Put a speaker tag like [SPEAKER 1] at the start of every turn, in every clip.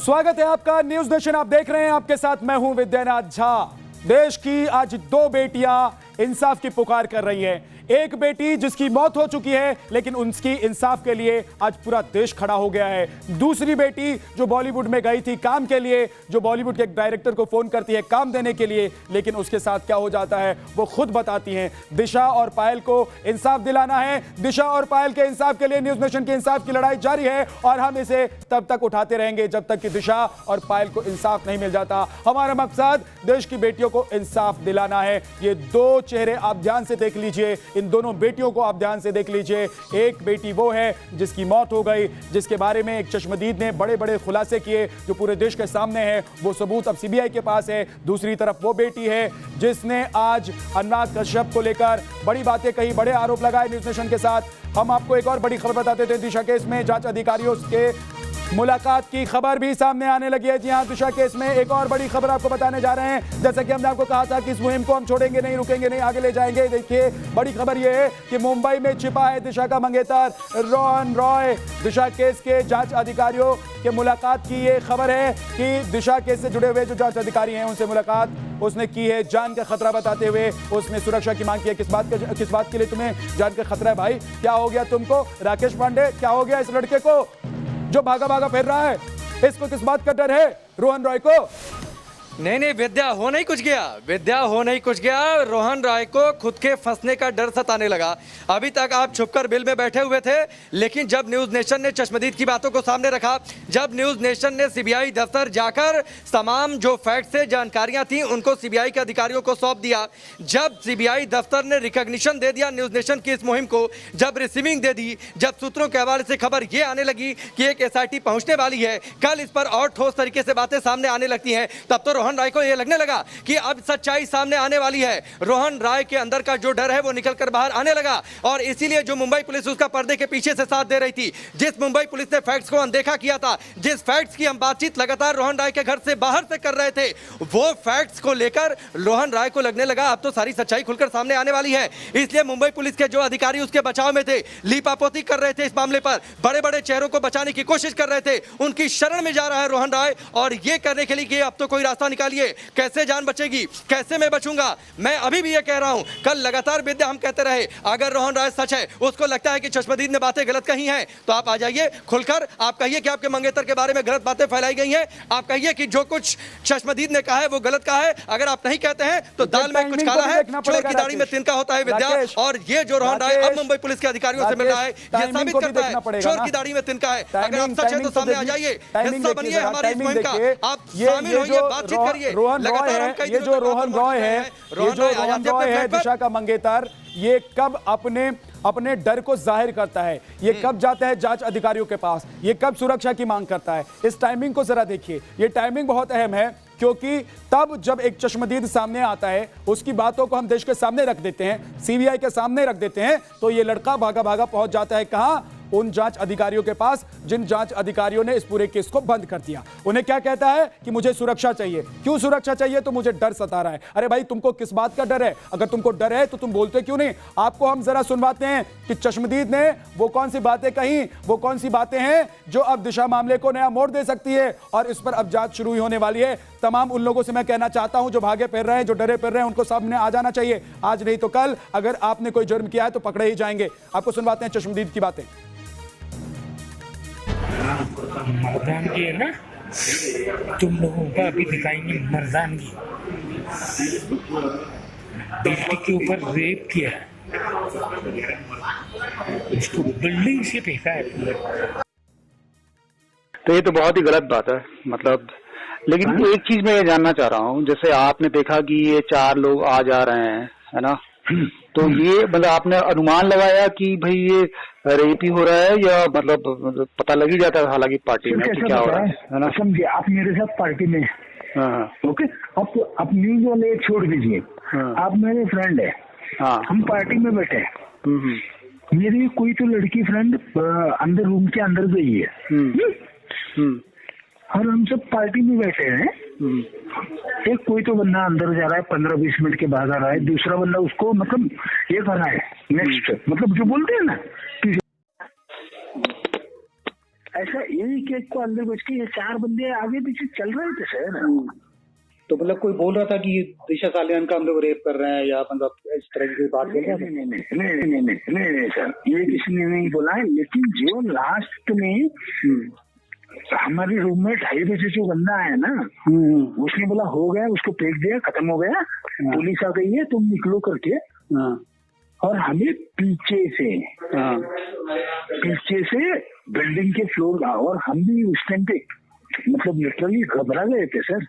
[SPEAKER 1] स्वागत है आपका न्यूज नेशन। आप देख रहे हैं, आपके साथ मैं हूं विद्यानाथ झा। देश की आज दो बेटियां इंसाफ की पुकार कर रही हैं। एक बेटी जिसकी मौत हो चुकी है, लेकिन उसकी इंसाफ के लिए आज पूरा देश खड़ा हो गया है। दूसरी बेटी जो बॉलीवुड में गई थी काम के लिए, जो बॉलीवुड के एक डायरेक्टर को फोन करती है काम देने के लिए, लेकिन उसके साथ क्या हो जाता है वो खुद बताती हैं। दिशा और पायल को इंसाफ दिलाना है। दिशा और पायल के इंसाफ के लिए न्यूज नेशन की इंसाफ की लड़ाई जारी है और हम इसे तब तक उठाते रहेंगे जब तक कि दिशा और पायल को इंसाफ नहीं मिल जाता। हमारा मकसद देश की बेटियों को इंसाफ दिलाना है। ये दो चेहरे आप ध्यान से देख लीजिए, इन दोनों बेटियों को आप ध्यान से देख लीजिए। एक बेटी वो है जिसकी मौत हो गई, जिसके बारे में एक चश्मदीद ने बड़े बड़े खुलासे किए जो पूरे देश के सामने है। वो सबूत अब सीबीआई के पास है। दूसरी तरफ वो बेटी है जिसने आज अनुराग कश्यप को लेकर बड़ी बातें कही, बड़े आरोप लगाए न्यूज नेशन के साथ। हम आपको एक और बड़ी खबर बताते थे। दिशा केस में जांच अधिकारियों के मुलाकात की खबर भी सामने आने लगी है। जी हां, दिशा केस में एक और बड़ी खबर आपको बताने जा रहे हैं। जैसा कि हमने आपको कहा था कि इस मुहिम को हम छोड़ेंगे नहीं, रुकेंगे नहीं, आगे ले जाएंगे। देखिए, बड़ी खबर यह है कि मुंबई में छिपा है दिशा का मंगेतर रोहन रॉय। दिशा केस के जांच अधिकारियों के मुलाकात की ये खबर है कि दिशा केस से जुड़े हुए जो जांच अधिकारी हैं उनसे मुलाकात उसने की है। जान का खतरा बताते हुए उसने सुरक्षा की मांग की है। किस बात के लिए तुम्हें जान का खतरा है भाई? क्या हो गया तुमको? राकेश पांडे, क्या हो गया इस लड़के को जो भागा भागा फिर रहा है? इसको किस बात का डर है रोहन रॉय को?
[SPEAKER 2] नहीं, विद्या हो नहीं कुछ गया। रोहन राय को खुद के फंसने का डर सताने लगा। अभी तक आप छुपकर बिल में बैठे हुए थे, लेकिन जब न्यूज नेशन ने चश्मदीद की बातों को सामने रखा, जब न्यूज नेशन ने सीबीआई दफ्तर जाकर तमाम जो फैक्ट से जानकारियां थी उनको सीबीआई के अधिकारियों को सौंप दिया, जब सीबीआई दफ्तर ने रिकॉग्निशन दे दिया न्यूज नेशन की इस मुहिम को, जब रिसीविंग दे दी, जब सूत्रों के हवाले से खबर ये आने लगी कि एक एसआईटी पहुंचने वाली है, कल इस पर और ठोस तरीके से बातें सामने आने लगती हैं, तब तो रोहन राय को यह लगने लगा कि अब सच्चाई सामने आने वाली है। रोहन राय के अंदर का जो डर है वो निकलकर बाहर आने लगा और इसीलिए जो मुंबई पुलिस उसका पर्दे के पीछे से साथ दे रही थी, जिस मुंबई पुलिस ने फैक्ट्स को अनदेखा किया था, जिस फैक्ट्स की हम बातचीत लगातार रोहन राय के घर से बाहर से कर रहे थे, वो फैक्ट्स को लेकर रोहन राय को लगने लगा अब तो सारी सच्चाई खुलकर सामने आने वाली है। इसलिए मुंबई पुलिस के जो अधिकारी उसके बचाव में थे, लीपापोती कर रहे थे इस मामले पर, बड़े बड़े चेहरों को बचाने की कोशिश कर रहे थे, उनकी शरण में जा रहा है रोहन राय और ये करने के लिए कि अब तो कोई रास्ता निकालिए, कैसे जान बचेगी, कैसे मैं बचूंगा। मैं अभी भी ये कह रहा हूं, कल लगातार विद्या हम कहते रहे अगर रोहन राय सच है, उसको लगता है कि चश्मदीद ने बातें गलत कही हैं, तो आप आ जाइए खुलकर, आप कहिए कि आपके मंगेतर के बारे में गलत बातें फैलाई गई हैं, आप कहिए कि जो कुछ चश्मदीद ने कहा है वो गलत कहा है। अगर आप नहीं कहते हैं तो दाल में कुछ काला है, चोर की दाढ़ी में तिनका होता है विद्या। और ये जो रोहन राय अब मुंबई पुलिस के अधिकारियों से मिल रहा है ये साबित करता है चोर की दाढ़ी में तिनका है। अगर आप सच है तो सामने आ जाइए, हिस्सा बनिए हमारी इस मुहिम का, आप शामिल होइए, बातचीत करिए।
[SPEAKER 1] ये जो रोहन रॉय है दिशा का मंगेतर, ये कब अपने डर को जाहिर करता है, ये कब जाता है जांच अधिकारियों के पास, ये कब सुरक्षा की मांग करता है, इस टाइमिंग को जरा देखिए। ये टाइमिंग बहुत अहम है क्योंकि तब जब एक चश्मदीद सामने आता है, उसकी बातों को हम देश के सामने रख देते हैं, सीबीआई के सामने रख देते हैं, तो ये लड़का भागा भागा पहुंच जाता है कहां? उन जांच अधिकारियों के पास जिन जांच अधिकारियों ने इस पूरे केस को बंद कर दिया। उन्हें क्या कहता है कि मुझे सुरक्षा चाहिए। क्यों सुरक्षा चाहिए? तो मुझे डर सता रहा है। अरे भाई, तुमको किस बात का डर है? अगर तुमको डर है तो तुम बोलते क्यों नहीं? आपको हम जरा सुनवाते हैं कि चश्मदीद ने वो कौन सी बातें कही, वो कौन सी बातें हैं जो अब दिशा मामले को नया मोड़ दे सकती है और इस पर अब जांच शुरू होने वाली है। तमाम उन लोगों से मैं कहना चाहता हूं जो भागे फिर रहे हैं, जो डरे फिर रहे हैं, उनको सामने आ जाना चाहिए। आज नहीं तो कल अगर आपने कोई जुर्म किया है तो पकड़े ही जाएंगे। आपको सुनवाते हैं चश्मदीद की बातें।
[SPEAKER 3] मर्दानगी है ना, तुम लोगों का अभी दिखाएंगे मर्दानगी। बेटी के ऊपर रेप किया, उसको बिल्डिंग से फेंका है।
[SPEAKER 4] तो ये तो बहुत ही गलत बात है, मतलब। लेकिन एक चीज मैं ये जानना चाह रहा हूँ, जैसे आपने देखा कि ये 4 लोग आ जा रहे हैं, है ना, तो ये मतलब आपने अनुमान लगाया कि भाई ये रेप ही हो रहा है या मतलब पता लग ही जाता है हालांकि पार्टी में कि क्या हो रहा है ना?
[SPEAKER 5] समझिए, आप मेरे साथ पार्टी में, ओके, आप न्यूज वाले छोड़ दीजिए, आप मेरे फ्रेंड है, हम पार्टी में बैठे हैं, मेरी कोई तो लड़की फ्रेंड अंदर रूम के अंदर गई है और हम सब पार्टी में बैठे हैं। एक कोई तो बंदा अंदर जा रहा है, 15-20 मिनट के बाद आ रहा है, दूसरा बंदा उसको मतलब ये कर रहा है नेक्स्ट, मतलब जो बोलते हैं ना ऐसा एक एक को अंदर घुस के ये 4 बंदे आगे पीछे चल रहे थे सर।
[SPEAKER 4] तो मतलब कोई बोल रहा था कि दिशा सालियान का हम लोग रेप कर रहे हैं या मतलब इस तरह की बात बोल रहे थे?
[SPEAKER 5] नहीं सर, ये किसी ने नहीं बोला है। लेकिन जो लास्ट में हमारे रूम में 2:30 बजे जो बंदा आया ना, उसने बोला हो गया, उसको फेंक दिया, खत्म हो गया, पुलिस आ गई है, तुम निकलो करके। और हमें पीछे से बिल्डिंग के फ्लोर, और हम भी उस टाइम पे मतलब लिटरली घबरा गए थे सर,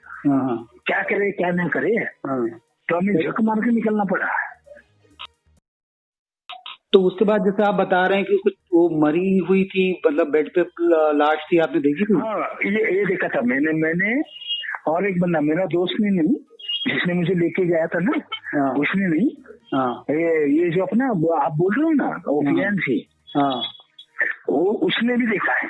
[SPEAKER 5] क्या करे क्या ना करे। तो हमें झक मार के निकलना पड़ा।
[SPEAKER 4] तो उसके बाद जैसे आप बता रहे हैं कि वो मरी हुई थी, मतलब बेड पे लाश थी, आपने देखी थी?
[SPEAKER 5] हाँ, ये देखा था मैंने और एक बंदा, मेरा दोस्त ने नहीं, जिसने मुझे लेके गया था ना, उसने नहीं। ये जो अपना आप बोल रहे हो ना, ओपियन थी, वो उसने भी देखा है।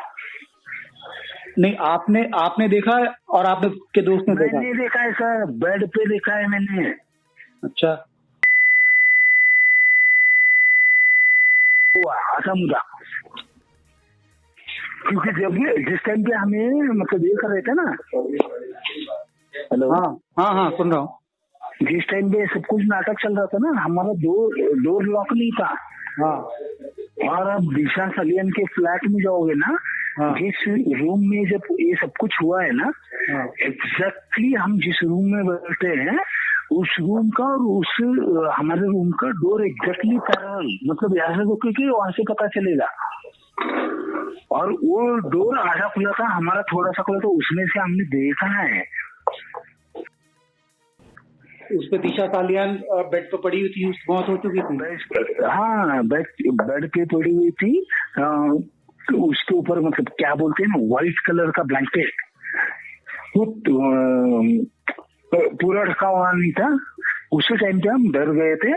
[SPEAKER 4] नहीं, आपने देखा है और आपने के दोस्त ने देखा?
[SPEAKER 5] मैंने देखा है सर, बेड पे देखा है मैंने।
[SPEAKER 4] अच्छा,
[SPEAKER 5] आता मुद्दा, क्योंकि जब जिस टाइम पे हमें मतलब ये कर रहे थे ना, हेलो,
[SPEAKER 4] हाँ सुन रहा हूँ,
[SPEAKER 5] जिस टाइम पे सब कुछ नाटक चल रहा था ना, हमारा डोर लॉक नहीं था। और अब दिशा सालियान के फ्लैट में जाओगे ना, जिस रूम में जब ये सब कुछ हुआ है ना, एग्जैक्टली हम जिस रूम में बैठे हैं उस रूम का और उस हमारे रूम का डोर एग्जैक्टली पैरेलल, मतलब यहाँ से रोके के वहां से पता चलेगा। और वो डोर आधा खुला था, हमारा थोड़ा सा खुला था, उसमें से हमने देखा है।
[SPEAKER 4] उस पे दिशा सालियान बेड पे पड़ी हुई थी, मौत हो चुकी थी।
[SPEAKER 5] हाँ, बेड पे पड़ी हुई थी। तो उसके ऊपर मतलब क्या बोलते हैं ना, व्हाइट कलर का ब्लैंकेट, वो पूरा ढका हुआ नहीं था। उसी टाइम पे हम डर गए थे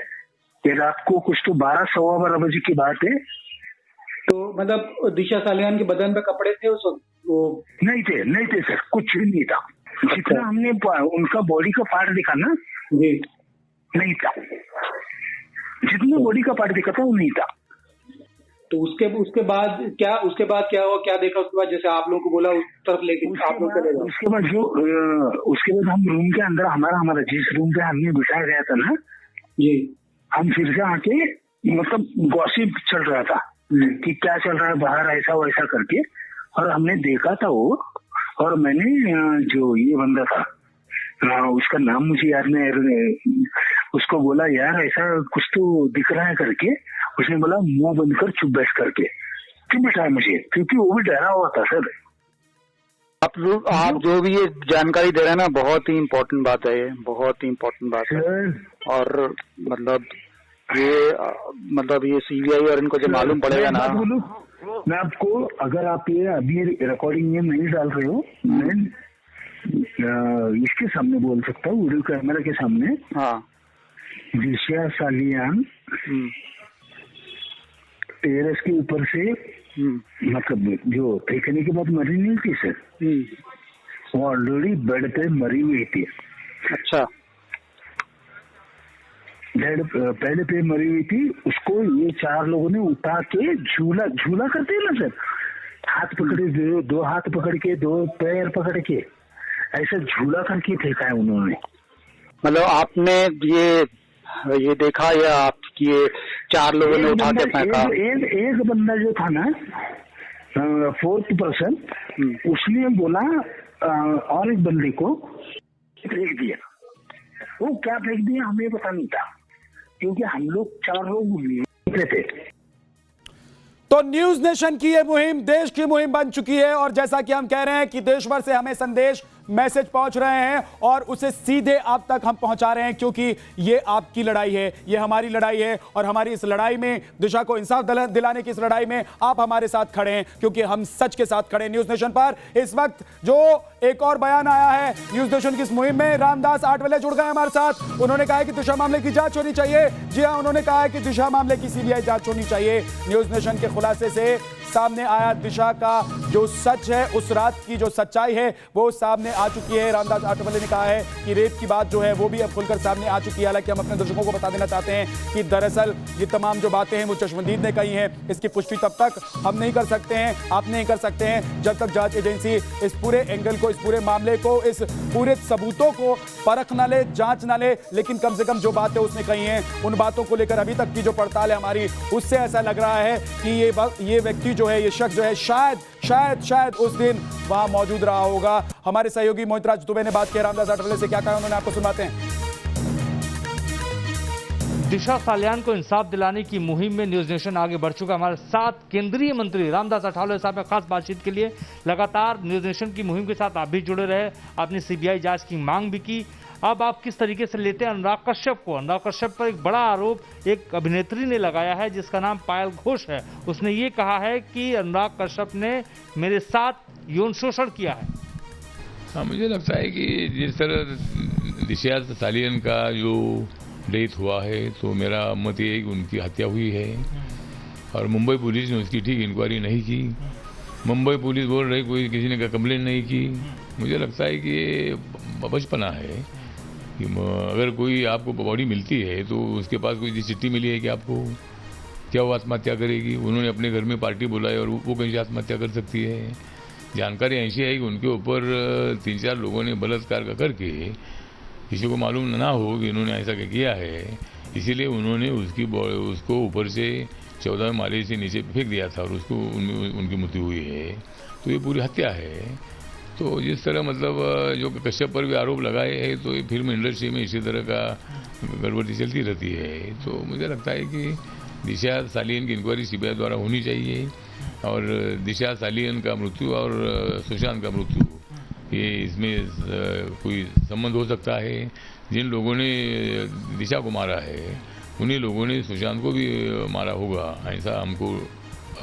[SPEAKER 5] कि रात को कुछ तो 12-12:15 बजे की बात है।
[SPEAKER 4] तो मतलब दिशा सालियान के बदन पे कपड़े थे उस वक्त?
[SPEAKER 5] नहीं थे सर, कुछ भी नहीं था। जितना हमने उनका बॉडी का पार्ट देखा ना, नहीं था। जितना बॉडी का पार्ट देखा था वो नहीं था।
[SPEAKER 4] तो उसके बाद क्या हुआ, क्या देखा उसके बाद? जैसे आप लोगों को बोला उस तरफ लेके आप लोग चले गए।
[SPEAKER 5] उसके बाद हम रूम के अंदर, हमारा जिस रूम पे हमने बिठाया गया था ना जी, हम फिर से आके मतलब गॉसिप चल रहा था कि क्या चल रहा है बाहर, ऐसा वैसा करके। और हमने देखा था वो, और मैंने जो ये बंदा था, उसका नाम मुझे याद नहीं, उसको बोला यार ऐसा कुछ तो दिख रहा है करके। उसने बोला मुंह बंद कर, चुप बैठ करके। क्यों बैठाया मुझे? क्योंकि वो भी डरा हुआ था सर।
[SPEAKER 4] आप जो भी ये जानकारी दे रहे हैं ना, बहुत ही इम्पोर्टेंट बात है, ये बहुत ही इम्पोर्टेंट बात है। और मतलब ये सीबीआई और इनको जो मालूम पड़ेगा ना,
[SPEAKER 5] मैं आपको, अगर आप ये अभी रिकॉर्डिंग में नहीं डाल रहे हो, मैं इसके सामने बोल सकता हूँ, वीडियो कैमरा के सामने। दिशा सालियान टेरेस के ऊपर से मतलब जो फेंकने के बाद मरी नहीं थी सर, वो ऑलरेडी बेड पे मरी हुई थी।
[SPEAKER 4] अच्छा,
[SPEAKER 5] बेड पे मरी हुई थी। उसको ये 4 लोगों ने उठा के झूला करते हैं ना सर, हाथ पकड़े, 2 हाथ पकड़ के, 2 पैर पकड़ के, ऐसा झूला करके फेंका है उन्होंने।
[SPEAKER 4] मतलब आपने ये देखा या आपकी ये 4 लोगों ने उठा के फेंका?
[SPEAKER 5] एक बंदा जो था ना, 4th पर्सन, उसने बोला और एक बंदे को फेंक दिया। वो क्या फेंक दिया हमें पता नहीं था, क्योंकि हम लोग 4 लोग निकले थे।
[SPEAKER 1] तो न्यूज नेशन की ये मुहिम देश की मुहिम बन चुकी है, और जैसा कि हम कह रहे हैं कि देश भर से हमें संदेश, मैसेज पहुंच रहे हैं और उसे सीधे आप तक हम पहुंचा रहे हैं, क्योंकि ये आपकी लड़ाई है, ये हमारी लड़ाई है। और हमारी इस लड़ाई में, दिशा को इंसाफ दिलाने की इस लड़ाई में आप हमारे साथ खड़े हैं, क्योंकि हम सच के साथ खड़े हैं। न्यूज नेशन पर इस वक्त जो एक और बयान आया है न्यूज नेशन की इस मुहिम में, रामदास आठवले जुड़ गए हमारे साथ। उन्होंने कहा है कि दिशा मामले की जांच होनी चाहिए। जी हां, उन्होंने कहा है कि दिशा मामले की सीबीआई जांच होनी चाहिए। न्यूज नेशन के खुलासे से सामने आया दिशा का जो सच है, उस रात की जो सच्चाई है वो सामने आ चुकी है। रामदास आठवले ने कहा है कि रेप की बात जो है वो भी अब खुलकर सामने आ चुकी है। हालांकि हम अपने दर्शकों को बता देना चाहते हैं कि दरअसल ये तमाम जो बातें हैं वो चश्मदीद ने कही हैं। इसकी पुष्टि तब तक हम नहीं कर सकते हैं, आप नहीं कर सकते हैं, जब तक जांच एजेंसी इस पूरे एंगल को, इस पूरे मामले को, इस पूरे सबूतों को परख ना ले, जांच ना ले। लेकिन कम से कम जो बातें उसने कही हैं उन बातों को लेकर अभी तक की जो पड़ताल है हमारी, उससे ऐसा लग रहा है कि ये व्यक्ति जो है, ये शख्स जो है, शायद उस दिन वहां मौजूद रहा होगा। हमारे सहयोगी मोहितराज दुबे ने बात की रामदास आठवले से, क्या कहा उन्होंने, आपको सुनाते हैं।
[SPEAKER 6] दिशा सालियान को इंसाफ दिलाने की मुहिम में न्यूज नेशन आगे बढ़ चुका। हमारे साथ केंद्रीय मंत्री रामदास आठवले साहब ने खास बातचीत के लिए लगातार न्यूज नेशन की मुहिम के साथ आप भी जुड़े रहे, आपने सीबीआई जांच की मांग भी की। अब आप किस तरीके से लेते हैं अनुराग कश्यप को? अनुराग कश्यप पर एक बड़ा आरोप एक अभिनेत्री ने लगाया है जिसका नाम पायल घोष है। उसने ये कहा है कि अनुराग कश्यप ने मेरे साथ यौन शोषण किया है।
[SPEAKER 7] हाँ, मुझे लगता है कि जिस तरह दिशा सालियन का जो डेथ हुआ है तो मेरा मत ये है कि उनकी हत्या हुई है और मुंबई पुलिस ने उसकी ठीक इंक्वायरी नहीं की। मुंबई पुलिस बोल रही कोई किसी ने कंप्लेंट नहीं की। मुझे लगता है कि ये बचपना है कि अगर कोई आपको बॉडी मिलती है तो उसके पास कोई चिट्ठी मिली है कि आपको क्या वो आत्महत्या करेगी। उन्होंने अपने घर में पार्टी बुलाई और वो कहीं से आत्महत्या कर सकती है। जानकारी ऐसी है कि उनके ऊपर 3-4 लोगों ने बलात्कार करके, किसी को मालूम ना हो कि इन्होंने ऐसा किया है, इसीलिए उन्होंने उसको ऊपर से 14वें माले से नीचे फेंक दिया था और उसको उनकी मृत्यु हुई है। तो ये पूरी हत्या है। तो जिस तरह मतलब जो कश्यप पर भी आरोप लगाए हैं तो ये फिल्म इंडस्ट्री में इसी तरह का गड़बड़ी चलती रहती है। तो मुझे लगता है कि दिशा सालियन की इंक्वायरी सीबीआई द्वारा होनी चाहिए और दिशा सालियन का मृत्यु और सुशांत का मृत्यु, ये इसमें कोई संबंध हो सकता है। जिन लोगों ने दिशा को मारा है उन्हीं लोगों ने सुशांत को भी मारा होगा, ऐसा हमको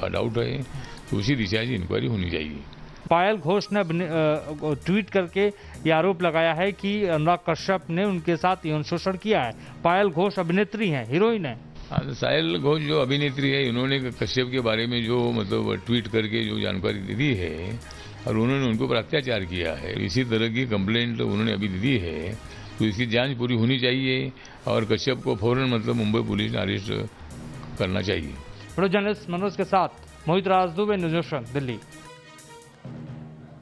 [SPEAKER 7] डाउट है। तो उसी दिशा की इंक्वायरी होनी चाहिए।
[SPEAKER 6] पायल घोष ने ट्वीट करके ये आरोप लगाया है कि अनुराग कश्यप ने उनके साथ यौन शोषण किया है। पायल घोष अभिनेत्री हैं, हीरोइन है।
[SPEAKER 7] हाँ, पायल घोष जो अभिनेत्री है, इन्होंने कश्यप के बारे में जो मतलब ट्वीट करके जो जानकारी दी है और उन्होंने उनके ऊपर अत्याचार किया है, इसी तरह की कंप्लेंट उन्होंने अभी दी है। तो इसकी जांच पूरी होनी चाहिए और कश्यप को फौरन मतलब मुंबई पुलिस ने अरेस्ट करना चाहिए।
[SPEAKER 6] वीडियो जर्नलिस्ट मनोज के साथ मोहितराज दुबे, न्यूज नेशन, दिल्ली।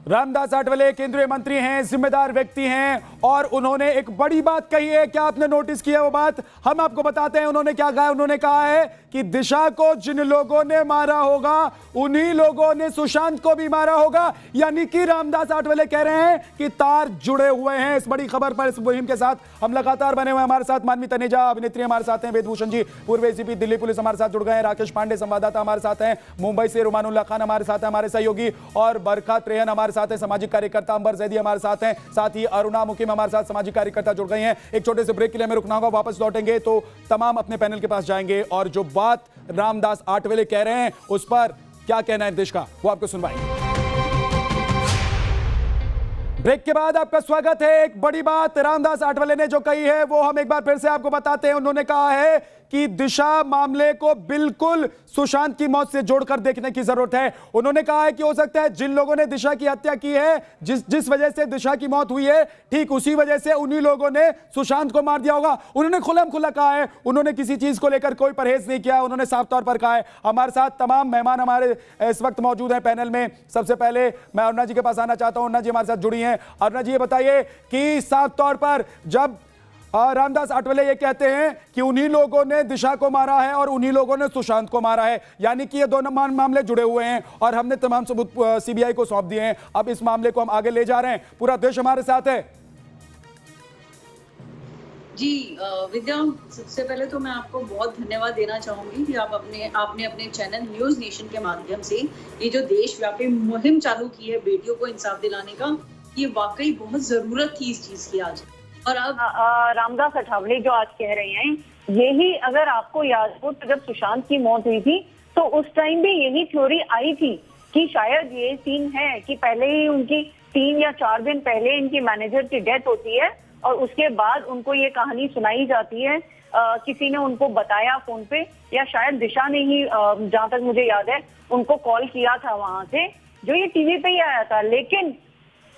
[SPEAKER 1] रामदास आठवले केंद्रीय मंत्री हैं, जिम्मेदार व्यक्ति हैं और उन्होंने एक बड़ी बात कही है। क्या आपने नोटिस किया वो बात? हम आपको बताते हैं उन्होंने क्या कहा। उन्होंने कहा है कि दिशा को जिन लोगों ने मारा होगा उन्हीं लोगों ने सुशांत को भी मारा होगा। यानी कि रामदास आठवले कह रहे हैं कि तार जुड़े हुए हैं। इस बड़ी खबर पर, इस मुहिम के साथ हम लगातार बने हुए हैं। हमारे साथ मानवी तनेजा अभिनेत्री हमारे साथ हैं, वेदभूषण जी पूर्व एसीपी दिल्ली पुलिस हमारे साथ जुड़ गए हैं, राकेश पांडे संवाददाता हमारे साथ हैं, मुंबई से रुमानुल्लाह खान हमारे साथ हैं, हमारे सहयोगी, और बरखा त्रेहन हमारे साथ है, सामाजिक कार्यकर्ता अंबर जैदी हमारे साथ हैं, साथ ही अरुणा मुकीम हमारे साथ सामाजिक कार्यकर्ता जुड़ गई हैं। एक छोटे से ब्रेक के लिए हमें रुकना होगा, वापस लौटेंगे तो तमाम अपने पैनल के पास जाएंगे और जो बात रामदास आठवले कह रहे हैं उस पर क्या कहना है देश का वो आपको सुनवाएंगे। ब्रेक के बाद आपका स्वागत है। एक बड़ी बात रामदास आठवले ने जो कही है वो हम एक बार फिर से आपको बताते हैं। उन्होंने कहा है कि दिशा मामले को बिल्कुल सुशांत की मौत से जोड़कर देखने की जरूरत है। उन्होंने कहा है कि हो सकता है जिन लोगों ने दिशा की हत्या की है, जिस वजह से दिशा की मौत हुई है, ठीक उसी वजह से उन्हीं लोगों ने सुशांत को मार दिया होगा। उन्होंने खुला कहा है, उन्होंने किसी चीज को लेकर कोई परहेज नहीं किया। उन्होंने साफ तौर पर कहा है। हमारे साथ तमाम मेहमान हमारे इस वक्त मौजूद हैं पैनल में। सबसे पहले मैं अरुणा जी के पास आना चाहता हूं। अरुणा जी हमारे साथ जुड़ी हैं। अरुणा जी ये बताइए कि साफ तौर पर जब रामदास आठवले ये कहते हैं कि उन्हीं लोगों ने दिशा को मारा है और उन्हीं लोगों ने सुशांत को मारा है, यानी कि ये दोनों मामले जुड़े हुए हैं और हमने तमाम सबूत सीबीआई को सौंप दिए हैं। अब इस मामले को हम आगे ले जा रहे हैं, पूरा देश हमारे साथ है।
[SPEAKER 8] जी विद्या, सबसे पहले तो मैं आपको बहुत धन्यवाद देना चाहूंगी कि आपने अपने चैनल न्यूज नेशन के माध्यम से ये जो देशव्यापी मुहिम चालू की है बेटियों को इंसाफ दिलाने का, ये वाकई बहुत जरूरत थी इस चीज की आज। और अब
[SPEAKER 9] रामदास आठवले जो आज कह रहे हैं, यही अगर आपको याद हो तो जब सुशांत की मौत हुई थी तो उस टाइम भी यही थ्योरी आई थी कि शायद ये सीन है कि पहले ही उनकी 3 या 4 दिन पहले इनकी मैनेजर की डेथ होती है और उसके बाद उनको ये कहानी सुनाई जाती है। किसी ने उनको बताया फोन पे या शायद दिशा ने ही, जहां तक मुझे याद है, उनको कॉल किया था वहां से, जो ये टीवी पे ही आया था। लेकिन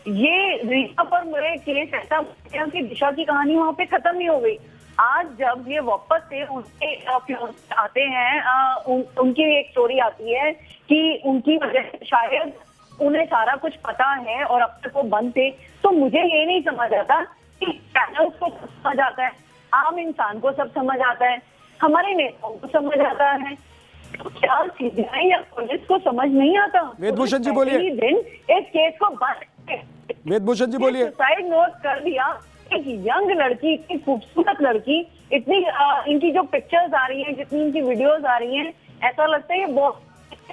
[SPEAKER 9] ये रीता पर मेरे केस ऐसा हो गया कि दिशा की कहानी वहाँ पे खत्म नहीं हो गई। आज जब ये वापस से उनके फियांसे आते हैं, उनकी एक स्टोरी आती है कि उनकी वजह से शायद उन्हें सारा कुछ पता है और अब तक वो बंद थे, तो मुझे ये नहीं समझ आता कि चैनल्स को समझ आता है, आम इंसान को सब समझ आता है, हमारे नेताओं को समझ आता है, तो क्या सीबीआई या पुलिस को समझ नहीं आता?
[SPEAKER 1] वेदभूषण जी बोलिए।
[SPEAKER 9] दिन इस केस को बंद,
[SPEAKER 1] वेदभूषण जी बोलिए।
[SPEAKER 9] सुसाइड नोट कर दिया। एक यंग लड़की, इतनी खूबसूरत लड़की, इतनी इनकी जो पिक्चर्स आ रही हैं, जितनी इनकी वीडियोस आ रही हैं, ऐसा लगता है ये बहुत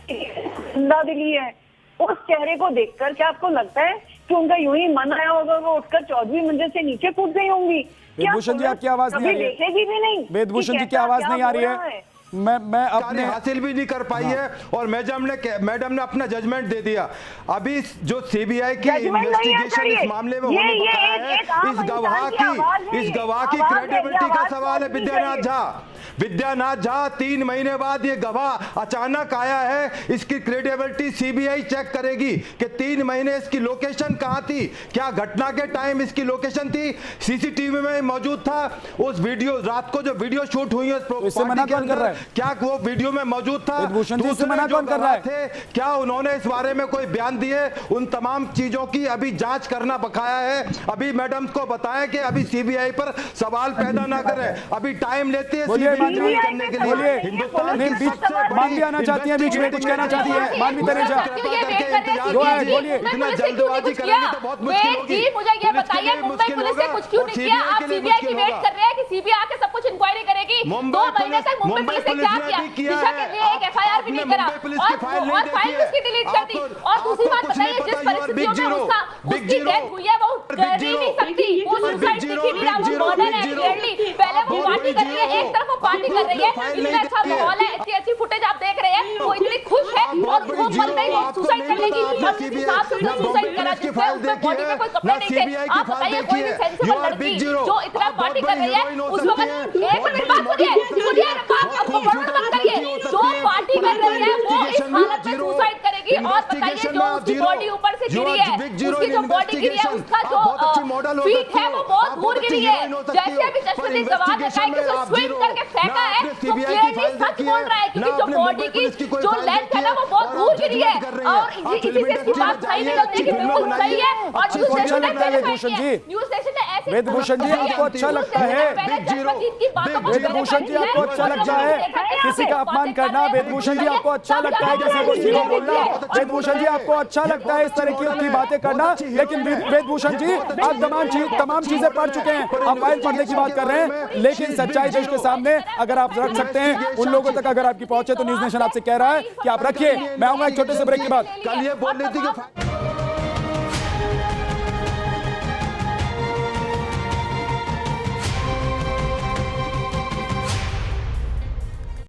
[SPEAKER 9] जिंदा दिली है। उस चेहरे को देखकर क्या आपको लगता है कि उनका यूं ही मन आया होगा, वो उठकर 14वीं मंजिल से नीचे कूद गई होंगी?
[SPEAKER 1] वेदभूषण जी आपकी आवाज नहीं आ रही है।
[SPEAKER 9] देखेगी भी नहीं।
[SPEAKER 1] वेदभूषण जी की आवाज नहीं आ रही है। मैं अपने
[SPEAKER 10] हासिल भी नहीं कर पाई है और मैडम ने अपना जजमेंट दे दिया। अभी जो सीबीआई की इन्वेस्टिगेशन इस मामले में होने बकाया है, इस गवाह की क्रेडिबिलिटी का सवाल है। विद्यानाथ झा 3 महीने बाद ये गवाह अचानक आया है, इसकी क्रेडिबिलिटी सीबीआई चेक करेगी कि 3 महीने इसकी लोकेशन कहां थी, क्या घटना के टाइम इसकी लोकेशन थी, सीसीटीवी में मौजूद था, उस वीडियो रात को जो वीडियो शूट हुई है
[SPEAKER 1] मना कौन कर रहा है?
[SPEAKER 10] क्या वो वीडियो में मौजूद था?
[SPEAKER 1] दूसरे मना कौन कर रहा है?
[SPEAKER 10] क्या उन्होंने इस बारे में कोई बयान दिए? उन तमाम चीजों की अभी जांच करना बकाया है। अभी मैडम को बताएं कि अभी सीबीआई पर सवाल पैदा ना करें, अभी टाइम लेती है सीबीआई करने के लिए। हिंदुस्तान की सबसे
[SPEAKER 1] मानवी आना चाहती है, बीच में कुछ कहना चाहती है मानवी तनेजा।
[SPEAKER 10] बोलिए, इतना जल्दबाजी करेंगे तो बहुत मुश्किल होगी।
[SPEAKER 11] मुझे ये बताइए, मुंबई पुलिस ने कुछ क्यों नहीं किया? आप सीबीआई की वेट कर रहे हैं कि सीबीआई आके सब कुछ इंक्वायरी करेगी। 2 महीने तक मुंबई पुलिस ने क्या किया? दिशा के लिए एक एफआईआर भी नहीं करा और फाइल उसकी डिलीट कर दी। और दूसरी बात बताइए, जिस परिस्थितियों में उसकी डेथ हुई है वो कर नहीं सकती, वो सुसाइड दिखी नहीं रहा, वो मर्डर है क्लियरली। पहले वो पार्टी कर रही है, एक तरफ वो पार्टी कर रही है, इतना अच्छा माहौल है, ऐसी फुटेज आप देख रहे हैं, वो इतनी खुश है और वो मर गई सुसाइड करने की, और उसके साथ सुसाइड करा जिसमें उसके बॉडी में कोई कपड़े नहीं थे। आप बताइए, कोई भी सेंसिबल लड़की जो इतना पार्टी कर रही है उस वक्त, एक मिनट बात सुनिए, आपको बर्बाद मत करिए, जो पार्टी कर रही है वो इस हालत में सुसाइड करेगी। और बताइए, जो उसकी बॉडी ऊपर से गिरी है, उसकी जो बॉडी गिरी है, उसका जो फीट है वो बहुत दूर गिरी है। जैसे अभी चश्मदीद गवाह ने कहा कि उसको स्विंग करके फेंका है, तो क्लियरली सच बोल रहा है, क्योंकि जो बॉडी की जो लेंथ है ना वो बहुत दूर गिरी है। और इसी से इसकी बात सही में लगती है कि बिल्कुल सही है। और न्यूज़ स्टेशन ने
[SPEAKER 1] वेदभूषण जी आपको अच्छा लगता है? वेदभूषण जी आपको अच्छा लगता है किसी का अपमान करना? वेदभूषण जी आपको अच्छा लगता है किसी को जीरो बोलना? वेदभूषण जी आपको अच्छा लगता है इस तरह की बातें करना? लेकिन वेदभूषण जी आप तमाम चीजें पढ़ चुके हैं, आप फाइल पढ़ने की बात कर रहे हैं, लेकिन सच्चाई देश के सामने अगर आप रख सकते हैं, उन लोगों तक अगर आपकी पहुंचे, तो न्यूज़ नेशन आपसे कह रहा है कि आप रखिए। मैं आऊंगा एक छोटे से ब्रेक के बाद।
[SPEAKER 10] कल ये बोल रही थी कि